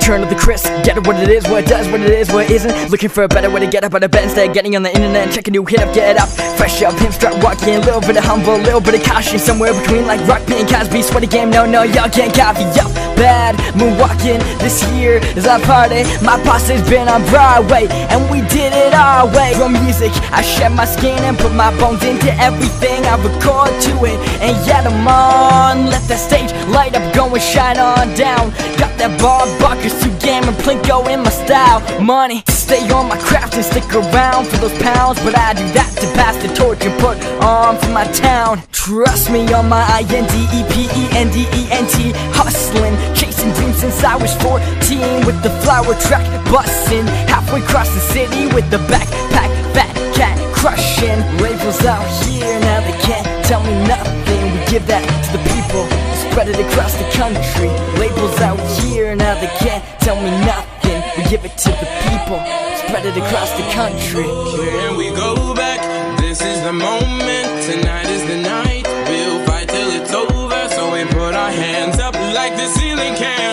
return of the Chris. Get it what it is, what it does, what it is, what it isn't. Looking for a better way to get up out of bed instead of getting on the internet and check a new hit up, get up. Fresh up, pimp strut walking, a little bit of humble, a little bit of caution. Somewhere between like Rock B and Cosby, sweaty game, no, y'all can't copy. Yup, bad moonwalking, this year is our party. My posse's been on Broadway, and we did it our way. From music, I shed my skin and put my bones into everything I record to it, and yet I'm on. Let that stage light up, go and shine on down. Got that bar, buckers, 2 game and Plinko in my style. Money, stay on my craft and stick around for those pounds, but I do that to pass the torch and put on for my town. Trust me on my INDEPENDENT, hustling, chasing dreams since I was 14, with the flower track bustin', halfway across the city with the backpack, fat cat crushing. Labels out here, now they can't tell me nothing. We give that to the people, spread it across the country. Labels out here, now they can't tell me nothing. We give it to the people, spread it across the country. Here we go back, this is the moment, tonight is the night. We'll fight till it's over, so we put our hands up like the ceiling can.